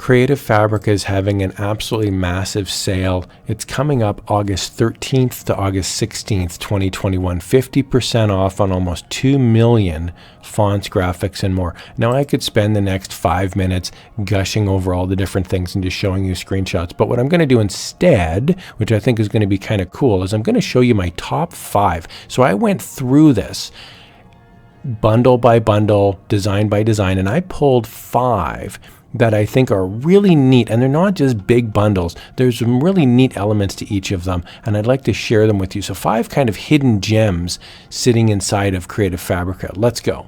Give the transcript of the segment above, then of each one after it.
Creative Fabrica is having an absolutely massive sale. It's coming up August 13th to August 16th, 2021. 50% off on almost 2 million fonts, graphics, and more. Now, I could spend the next 5 minutes gushing over all the different things and just showing you screenshots. But what I'm going to do instead, which I think is going to be kind of cool, is I'm going to show you my top 5. So I went through this bundle by bundle, design by design, and I pulled 5 that I think are really neat, and they're not just big bundles. There's some really neat elements to each of them, and I'd like to share them with you. So 5 kind of hidden gems sitting inside of Creative Fabrica. Let's go.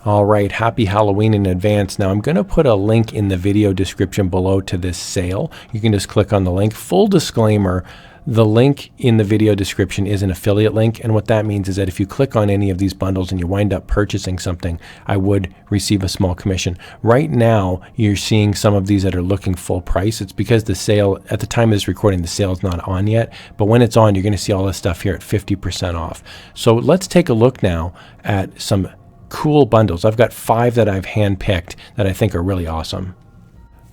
All right, happy Halloween in advance. Now I'm going to put a link in the video description below to this sale. You can just click on the link. Full disclaimer, the link in the video description is an affiliate link, and what that means is that if you click on any of these bundles and you wind up purchasing something, I would receive a small commission. Right now, you're seeing some of these that are looking full price. It's because the sale, at the time of this recording, the sale is not on yet, but when it's on, you're going to see all this stuff here at 50% off. So let's take a look now at some cool bundles. I've got 5 that I've handpicked that I think are really awesome.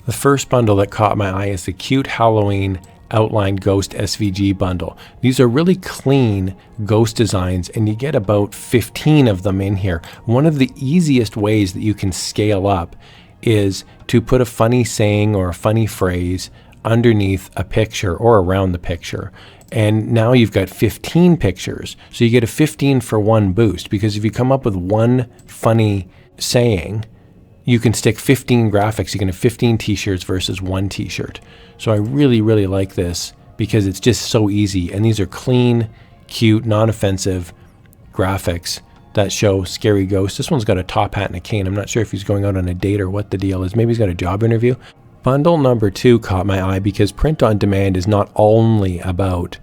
The first bundle that caught my eye is the Cute Halloween Outline Ghost SVG bundle. These are really clean ghost designs, and you get about 15 of them in here. One of the easiest ways that you can scale up is to put a funny saying or a funny phrase underneath a picture or around the picture. And now you've got 15 pictures. So you get a 15 for 1 boost, because if you come up with one funny saying, you can stick 15 graphics. You can have 15 t-shirts versus 1 t-shirt. So I really, really like this because it's just so easy. And these are clean, cute, non-offensive graphics that show scary ghosts. This one's got a top hat and a cane. I'm not sure if he's going out on a date or what the deal is. Maybe he's got a job interview. Bundle number 2 caught my eye because print on demand is not only about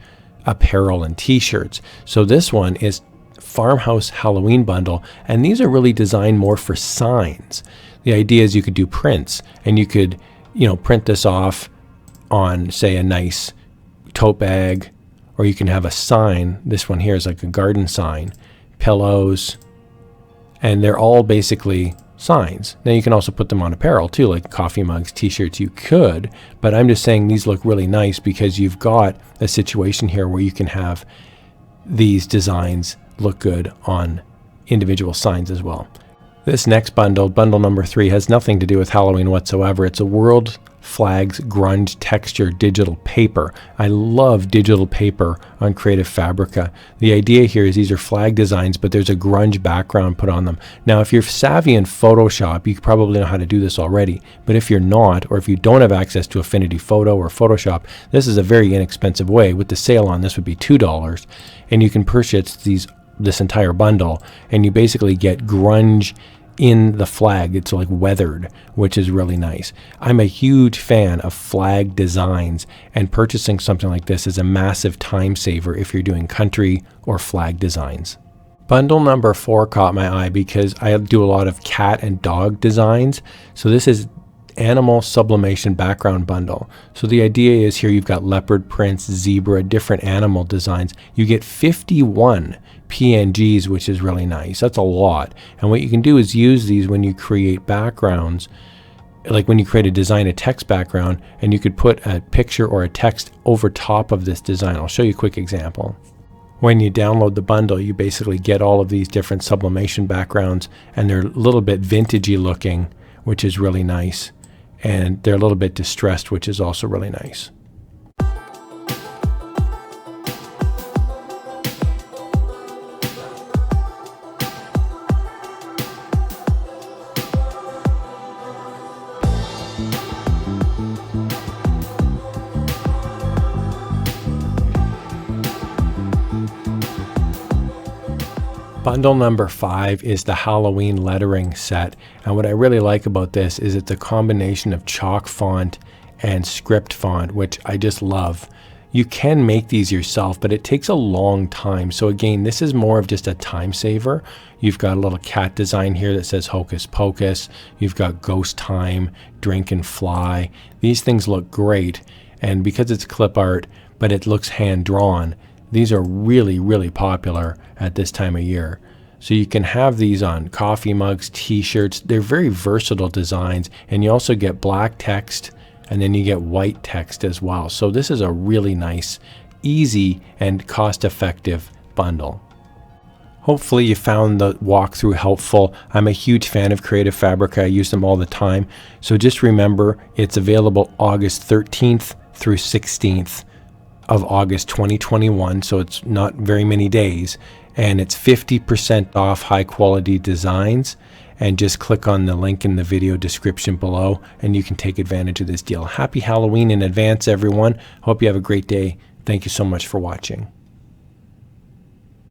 apparel and t-shirts. So this one is Farmhouse Halloween bundle, and these are really designed more for signs. The idea is you could do prints, and you could, print this off on, say, a nice tote bag, or you can have a sign. This one here is like a garden sign, pillows, and they're all basically signs. Now you can also put them on apparel too, like coffee mugs, t-shirts. You could, but I'm just saying these look really nice because you've got a situation here where you can have these designs look good on individual signs as well. This next bundle, bundle number 3, has nothing to do with Halloween whatsoever. It's a World Flags Grunge Texture digital paper. I love digital paper on Creative Fabrica. The idea here is these are flag designs, but there's a grunge background put on them. Now, if you're savvy in Photoshop, you probably know how to do this already. But if you're not, or if you don't have access to Affinity Photo or Photoshop, this is a very inexpensive way. With the sale on, this would be $2, and you can purchase this entire bundle, and you basically get grunge in the flag. It's like weathered, which is really nice. I'm a huge fan of flag designs, and purchasing something like this is a massive time saver if you're doing country or flag designs. Bundle number 4 caught my eye because I do a lot of cat and dog designs. So this is Animal Sublimation Background Bundle. So the idea is here you've got leopard prints, zebra, different animal designs. You get 51 PNGs, which is really nice. That's a lot. And what you can do is use these when you create backgrounds, like when you create a design, a text background, and you could put a picture or a text over top of this design. I'll show you a quick example. When you download the bundle, you basically get all of these different sublimation backgrounds, and they're a little bit vintagey looking, which is really nice. And they're a little bit distressed, which is also really nice. Bundle number 5 is the Halloween lettering set, and what I really like about this is it's a combination of chalk font and script font, which I just love. You can make these yourself, but it takes a long time. So again, this is more of just a time saver. You've got a little cat design here that says Hocus Pocus. You've got Ghost Time, Drink and Fly. These things look great, and because it's clip art, but it looks hand drawn, these are really, really popular at this time of year. So you can have these on coffee mugs, t-shirts. They're very versatile designs, and you also get black text and then you get white text as well. So this is a really nice, easy, and cost-effective bundle. Hopefully you found the walkthrough helpful. I'm a huge fan of Creative Fabrica. I use them all the time. So just remember, it's available August 13th through 16th of August 2021. So it's not very many days. And it's 50% off high quality designs. And just click on the link in the video description below and you can take advantage of this deal. Happy Halloween in advance, everyone. Hope you have a great day. Thank you so much for watching.